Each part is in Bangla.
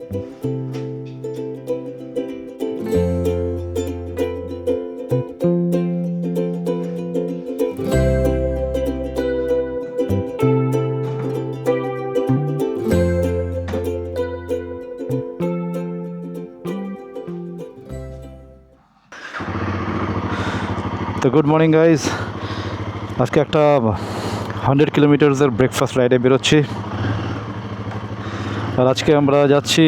তো গুড মর্নিং গাইজ, আজকে একটা 100 কিলোমিটার্সের ব্রেকফাস্ট রাইডে বেরোচ্ছি। আর আজকে আমরা যাচ্ছি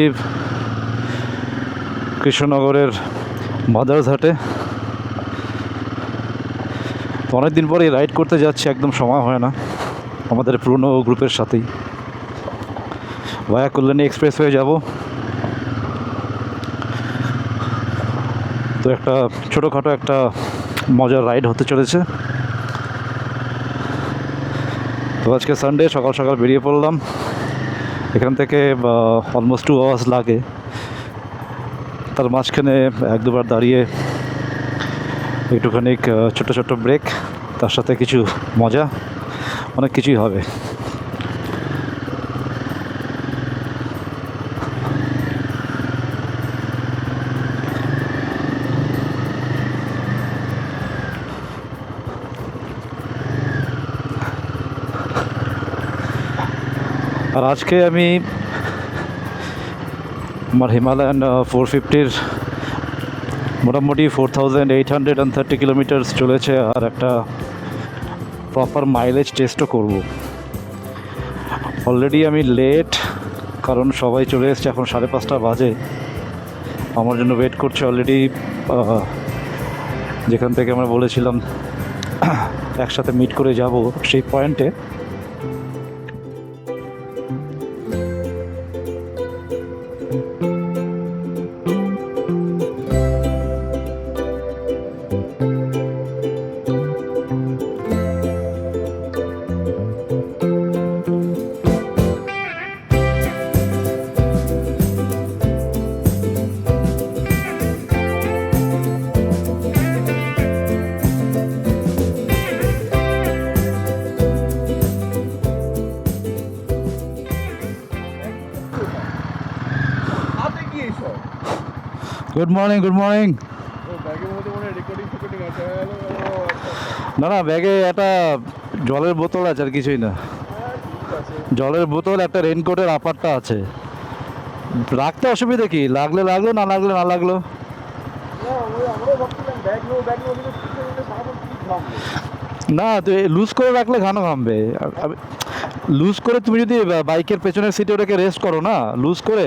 কৃষ্ণনগরের মাদার্স হাটে। তো অনেকদিন পরে রাইড করতে যাচ্ছি, একদম সময় হয় না আমাদের পুরনো গ্রুপের সাথেই। ভায়া কল্যাণী এক্সপ্রেস হয়ে যাব। তো একটা ছোটোখাটো একটা মজার রাইড হতে চলেছে। তো আজকে সানডে, সকাল সকাল বেরিয়ে পড়লাম। এখান থেকে অলমোস্ট 2 আওয়ার্স লাগে। তার মাঝখানে এক দুবার দাঁড়িয়ে একটুখানি ছোট্ট ছোট্ট ব্রেক, তার সাথে কিছু মজা, অনেক কিছুই হবে। আর আজকে আমি আমার হিমালয়ান 450-র মোটামুটি 4830 কিলোমিটার্স চলেছে। আর একটা প্রপার মাইলেজ টেস্টও করব। অলরেডি আমি লেট, কারণ সবাই চলে এসছে, এখন 5:30 বাজে। আমার জন্য ওয়েট করছে অলরেডি যেখান থেকে আমরা বলেছিলাম একসাথে মিট করে যাব, সেই পয়েন্টে। Good morning, good morning. না না, ব্যাগে একটা জলের বোতল আছে, আর কিছুই না। জলের বোতল, একটা রেনকোটের আপারটা আছে। রাখতে অসুবিধা কি? লাগলে লাগলো, না লাগলে না লাগলো। না, তুই লুজ করে রাখলে ঘানো ঘামবে। লুজ করে তুমি যদি বাইকের পেছনের সিটে ওটাকে রেস্ট করো না, লুজ করে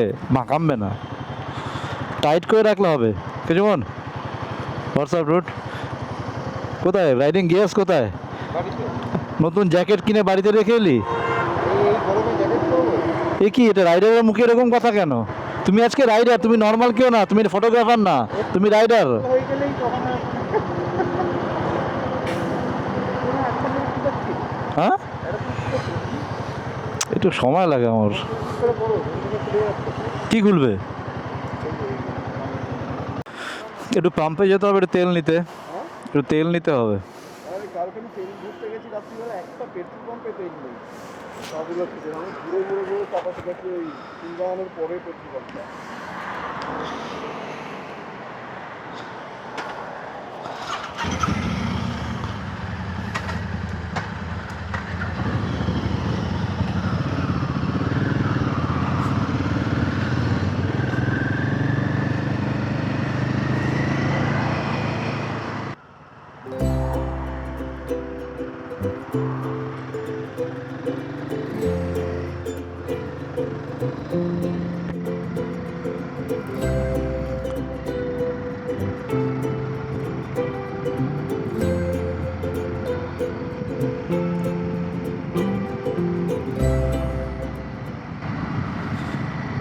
ঘামবে না। টাইট করে রাখলে হবে। কেমন হোয়াটসঅ্যাপ রুট? কোথায় রাইডিং গিয়ার্স কোথায়? নতুন জ্যাকেট কিনে বাড়িতে রেখে এলি? এ কি এটা? রাইডারের মুখে এরকম কথা কেন? তুমি আজকে রাইডার, তুমি নর্মাল কেউ না, তুমি ফটোগ্রাফার না, তুমি রাইডার। হ্যাঁ, একটু সময় লাগে আমার। কি খুলবে? একটু পাম্পে যেতে হবে, একটু তেল নিতে, একটু তেল নিতে হবে।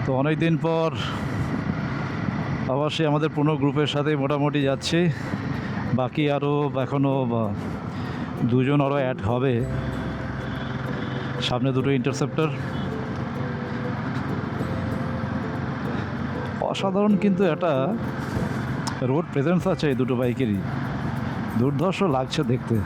তো অনেক দিন পর আবার সে আমাদের পুরনো গ্রুপের সাথে মোটামুটি যাচ্ছি। বাকি আরও এখনও 2জন আরও অ্যাড হবে। সামনে 2টো ইন্টারসেপ্টর। অসাধারণ কিন্তু একটা রোড প্রেজেন্স আছে এই 2টো বাইকেরই। দুর্ধর্ষ লাগছে দেখতে।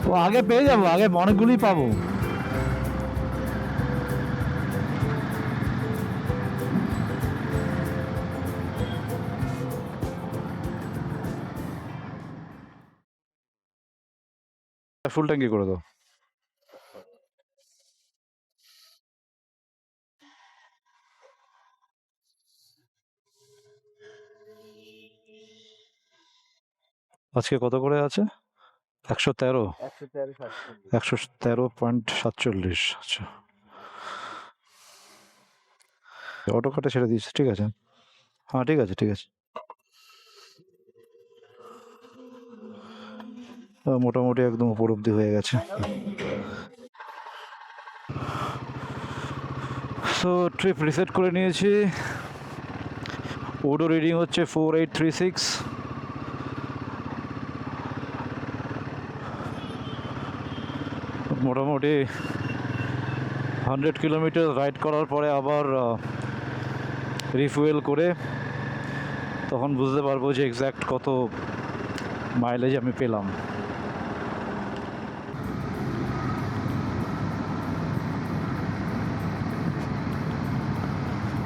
ও আগে পেয়ে যাবো, আগে অনেকগুলি পাবো। ফুল ট্যাঙ্কি করে দাও। আজকে কত করে আছে? 113। 113.47। আচ্ছা, অটো কাটে ছেড়ে দিয়েছে, ঠিক আছে। হ্যাঁ ঠিক আছে ঠিক আছে। মোটামুটি একদম উপর অব্দি হয়ে গেছে। সো ট্রিপ রিসেট করে নিয়েছি। ওডো রিডিং হচ্ছে 4836। মোটামুটি 100 কিলোমিটার রাইড করার পরে আবার রিফুয়েল করে তখন বুঝতে পারবো যে এক্স্যাক্ট কত মাইলেজ আমি পেলাম।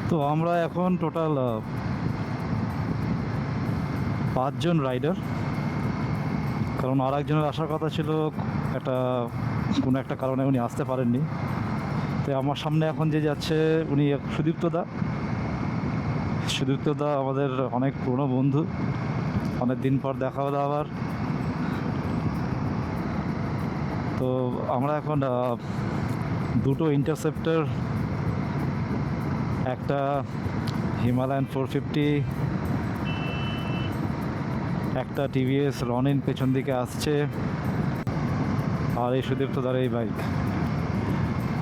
তো আমরা এখন টোটাল 5 জন রাইডার, কারণ আর একজনের আসার কথা ছিল, কোনো একটা কারণে উনি আসতে পারেননি। তো আমার সামনে এখন যে যাচ্ছে উনি সুদীপ্ত দা আমাদের অনেক পুরনো বন্ধু, অনেক দিন পর দেখা হলো আবার। তো আমরা এখন দুটো ইন্টারসেপ্টর, একটা হিমালয়ান 450, একটা টিভিএস রনিন পেছন দিকে আসছে, আর এই সুদীপ্তদার এই বাইক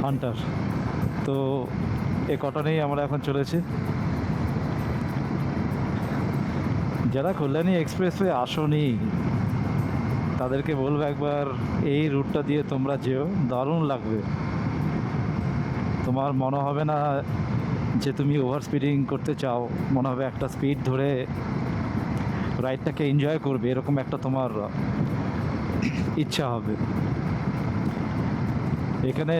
হান্টার। তো এ কটা নিয়েই আমরা এখন চলেছি। যারা কল্যাণী এক্সপ্রেসওয়ে আসোনি তাদেরকে বলবো একবার এই রুটটা দিয়ে তোমরা যেও, দারুণ লাগবে। তোমার মনে হবে না যে তুমি ওভার স্পিডিং করতে চাও, মনে হবে একটা স্পিড ধরে রাইডটাকে এনজয় করবে, এরকম একটা তোমার ইচ্ছা হবে। এখানে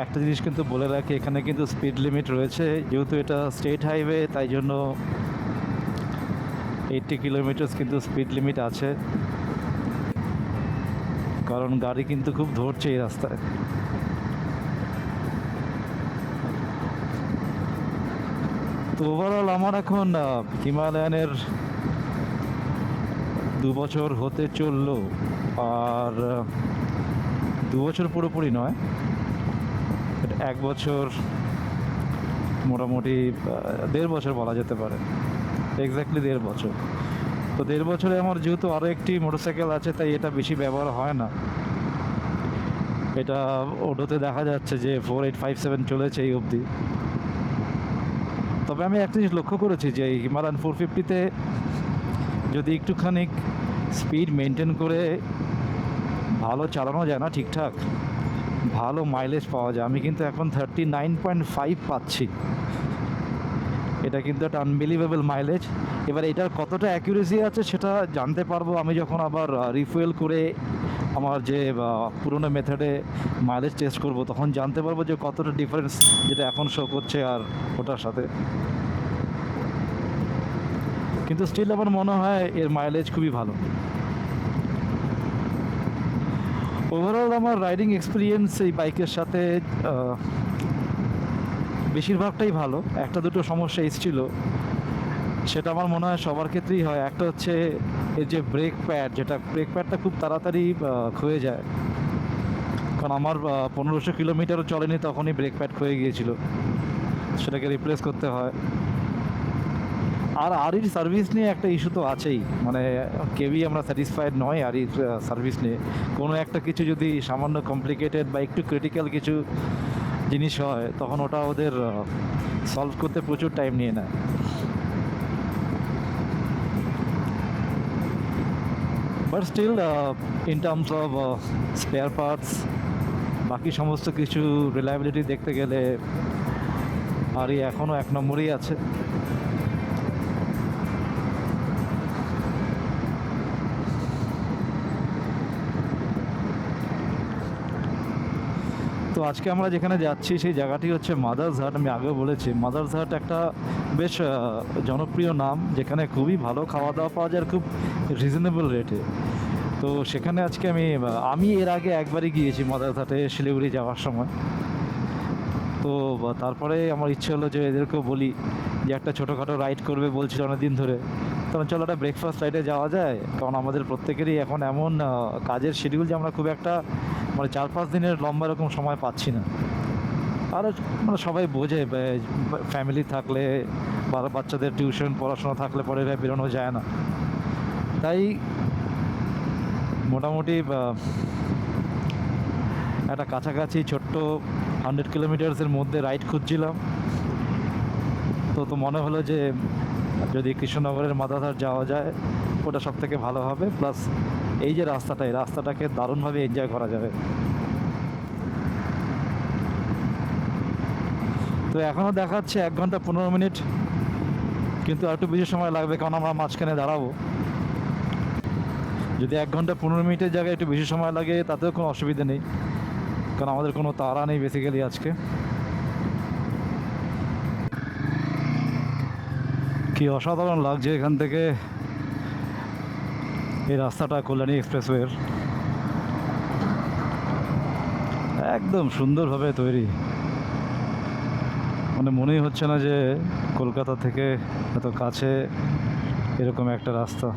একটা জিনিস কিন্তু বলে রাখি, এখানে কিন্তু স্পিড লিমিট রয়েছে, যেহেতু এটা স্টেট হাইওয়ে তাই জন্য 80 কিলোমিটার কিন্তু স্পিড লিমিট আছে, কারণ গাড়ি কিন্তু খুব ধরছে এই রাস্তায়। তো ওভারঅল আমার এখন হিমালয়ানের 2 বছর হতে চললো, আর 2 বছর পুরোপুরি নয়, 1 বছর মোটামুটি 1.5 বছর বলা যেতে পারে, এক্স্যাক্টলি 1.5 বছর। তো 1.5 বছরে আমার যেহেতু আরও একটি মোটরসাইকেল আছে তাই এটা বেশি ব্যবহার হয় না। এটা ওডোতে দেখা যাচ্ছে যে 4857 চলেছে এই অবধি। তবে আমি একটা জিনিস লক্ষ্য করেছি যে এই হিমালয়ান 450-তে যদি একটুখানি স্পিড মেনটেন করে ভালো চালানো যায় না ঠিকঠাক, ভালো মাইলেজ পাওয়া যায়। আমি কিন্তু এখন 39.5 পাচ্ছি, এটা কিন্তু একটা আনবিলিভেবল মাইলেজ। এবার এটার কতটা অ্যাকুরেসি আছে সেটা জানতে পারবো আমি যখন আবার রিফুয়েল করে আমার যে পুরোনো মেথডে মাইলেজ টেস্ট করব, তখন জানতে পারবো যে কতটা ডিফারেন্স যেটা এখন শো করছে আর ওটার সাথে। কিন্তু স্টিল আমার মনে হয় এর মাইলেজ খুবই ভালো। ওভারঅল আমার রাইডিং এক্সপিরিয়েন্স এই বাইকের সাথে বেশিরভাগটাই ভালো। একটা দুটো সমস্যা এসেছিল, সেটা আমার মনে হয় সবার ক্ষেত্রেই হয়। একটা হচ্ছে এর যে ব্রেক প্যাডটা খুব তাড়াতাড়ি ক্ষয়ে যায়, কারণ আমার 1500 কিলোমিটারও চলেনি তখনই ব্রেক প্যাড ক্ষয়ে গিয়েছিল, সেটাকে রিপ্লেস করতে হয়। আর আরির সার্ভিস নিয়ে একটা ইস্যু তো আছেই, মানে কেউই আমরা স্যাটিসফাইড নয় আরির সার্ভিস নিয়ে। কোনো একটা কিছু যদি সামান্য কমপ্লিকেটেড বা একটু ক্রিটিক্যাল কিছু জিনিস হয় তখন ওটা ওদের সলভ করতে প্রচুর টাইম নিয়ে নেয়। But still in terms of spare parts, বাকি সমস্ত কিছু রিলায়েবিলিটি দেখতে গেলে আরই এখনও 1 নম্বরেই আছে। আজকে আমরা যেখানে যাচ্ছি সেই জায়গাটি হচ্ছে মাদার্স হাট। আমি আগেও বলেছি মাদার্স হাট একটা বেশ জনপ্রিয় নাম, যেখানে খুবই ভালো খাওয়া দাওয়া পাওয়া যায় আর খুব রিজনেবল রেটে। তো সেখানে আজকে আমি এর আগে একবারই গিয়েছি মাদার্স হাটে শিলিগুড়ি যাওয়ার সময়। তো তারপরে আমার ইচ্ছে হলো যে এদেরকেও বলি যে একটা ছোটোখাটো রাইড করবে বলছিল অনেকদিন ধরে, কারণ চলো একটা ব্রেকফাস্ট রাইডে যাওয়া যায়। কারণ আমাদের প্রত্যেকেরই এখন এমন কাজের শিডিউল যে আমরা খুব একটা 4-5 দিনের লম্বা এরকম সময় পাচ্ছি না। আর সবাই বোঝে ফ্যামিলি থাকলে বা বাচ্চাদের টিউশন পড়াশোনা থাকলে পরে বেরোনো যায় না। তাই মোটামুটি একটা কাছাকাছি ছোট্ট 100 কিলোমিটার্সের মধ্যে রাইড খুঁজছিলাম। তো মনে হলো যে যদি কৃষ্ণনগরের মাদারহাট যাওয়া যায় ওটা সব থেকে ভালো হবে, প্লাস এই যে রাস্তাটা, এই রাস্তাটাকে দারুণভাবে এনজয় করা যাবে। তো এখনও দেখাচ্ছে 1 ঘন্টা 15 মিনিট, কিন্তু আর একটু বেশি সময় লাগবে, কারণ আমরা মাঝখানে দাঁড়াবো। যদি 1 ঘন্টা 15 মিনিটের জায়গায় একটু বেশি সময় লাগে তাতেও কোনো অসুবিধা নেই, কারণ আমাদের কোনো তাড়া নেই বেসিক্যালি আজকে। কি অসাধারণ লাগছে এখান থেকে এই রাস্তাটা, কল্যাণী এক্সপ্রেসওয়ের একদম সুন্দরভাবে তৈরি। মনেই হচ্ছে না যে কলকাতা থেকে এত কাছে এরকম একটা রাস্তা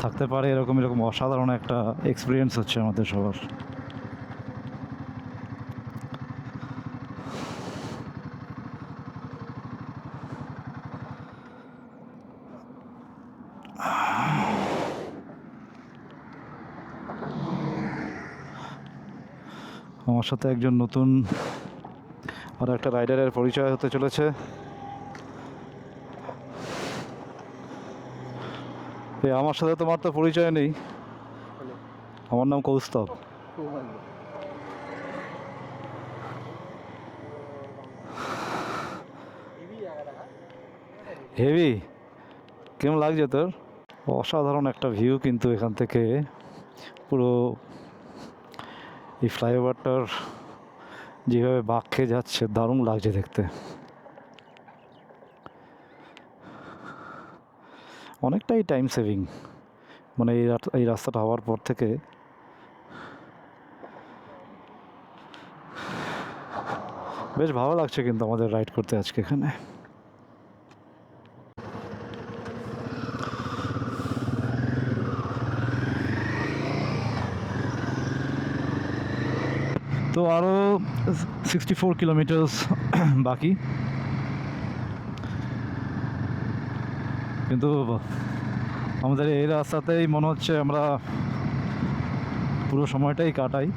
থাকতে পারে। এরকম অসাধারণ একটা এক্সপিরিয়েন্স হচ্ছে আমাদের সবার। আমার সাথে একজন নতুন আর একটা রাইডারের পরিচয় হতে চলেছে। আমার সাথে তোমার তো পরিচয় নেই। আমার নাম কৌস্তব। হেভি, কেমন লাগছে তোর? অসাধারণ একটা ভিউ কিন্তু এখান থেকে পুরো এই ফ্লাইওভারটার যেভাবে বাঁক খেয়ে যাচ্ছে, দারুণ লাগছে দেখতে। অনেকটাই টাইম সেভিং, এই রাস্তাটা হওয়ার পর থেকে বেশ ভালো লাগছে কিন্তু আমাদের রাইড করতে আজকে এখানে। তো আরও 64 কিলোমিটার্স বাকি, কিন্তু আমাদের এই রাস্তাতেই মনে হচ্ছে আমরা পুরো সময়টাই কাটাই।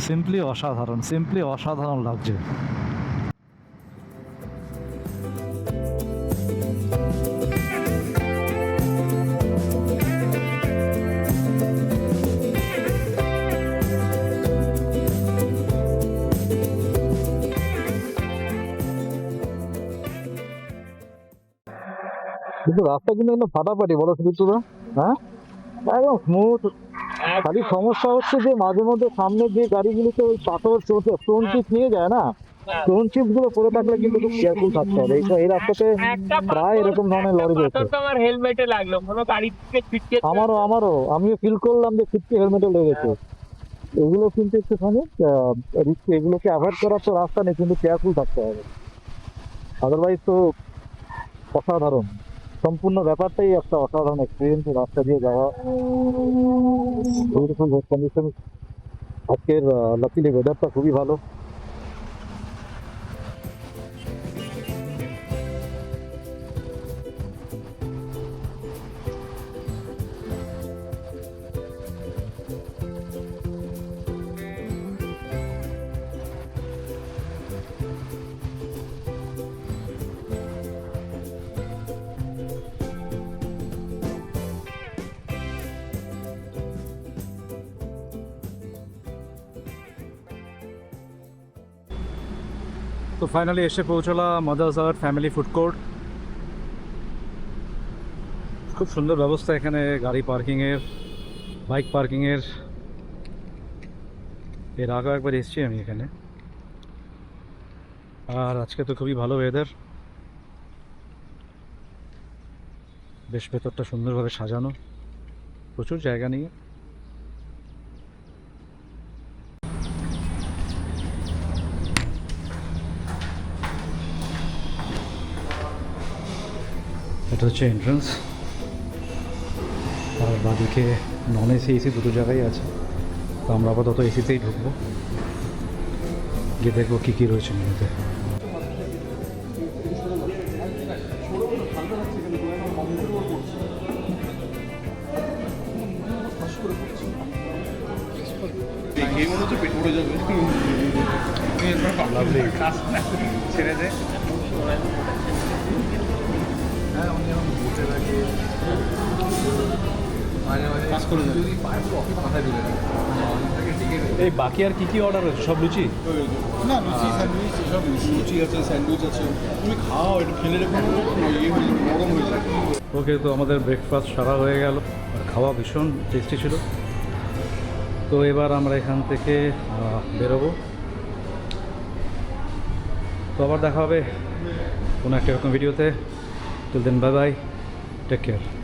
সিম্পলি অসাধারণ লাগছে। কিন্তু রাস্তা কিন্তু একদম ফাটাফাটি, বলো সুদীপ্তদা। হ্যাঁ, একদম স্মুথ। খালি সমস্যা হচ্ছে যে মাঝে মধ্যে সামনে যে গাড়িগুলোতে ওই পাথর স্টোন চিপ নিয়ে যায় না, স্টোন চিপ গুলো পড়ে থাকলে কিন্তু খুব কেয়ারফুল থাকতে হবে। এই রাস্তাতে প্রায় এরকম ধরনের লরি রয়েছে। আমার হেলমেটে লাগলো, কোনো গাড়ি থেকে ছিটকে। আমারও আমিও ফিল করলাম যে ছিটকে হেলমেটে লেগেছে। এগুলো কিন্তু একটুখানি রিস্ক, এগুলোকে অ্যাভয়েড করার তো রাস্তা নেই, কিন্তু কেয়ারফুল থাকতে হবে। আদারওয়াইজ তো অসাধারণ, সম্পূর্ণ ব্যাপারটাই একটা অসাধারণ এক্সপিরিয়েন্স। রাস্তা দিয়ে যাওয়া, বিউটিফুল রোড কন্ডিশন। আজকের লাকিলি ওয়েদারটা খুবই ভালো। তো ফাইনালি এসে পৌঁছলাম মাদার্স হাট ফ্যামিলি ফুড কোর্ট। খুব সুন্দর ব্যবস্থা এখানে গাড়ি পার্কিংয়ের, বাইক পার্কিংয়ের। এর আগেও একবার এসেছি আমি এখানে। আর আজকে তো খুবই ভালো ওয়েদার, বেশ ভেতরটা সুন্দরভাবে সাজানো, প্রচুর জায়গা নিয়ে। এটা হচ্ছে এন্ট্রান্স, আর বাদিকে নন এসি এসি দুটো জায়গায় আছে। তো আমরা আপাতত এসিতেই ঢুকবো, গিয়ে দেখবো কী কী রয়েছে মেনুতে। ছেড়ে দে। এই বাকি আর কি কি অর্ডার হয়েছে? সব লুচি? না, লুচি স্যান্ডউইচ এসব লুচি আছে, স্যান্ডউইচ আছে। তুমি খাও, একটু ফেলে রেখো, ইয়ে হয়ে যাবে, নরম হয়ে যাবে। ওকে, তো আমাদের ব্রেকফাস্ট সারা হয়ে গেল, আর খাওয়া ভীষণ টেস্টি ছিল। তো এবার আমরা এখান থেকে বেরোবো। তো আবার দেখা হবে কোনো একটা এরকম ভিডিওতে। Till then, bye bye, take care.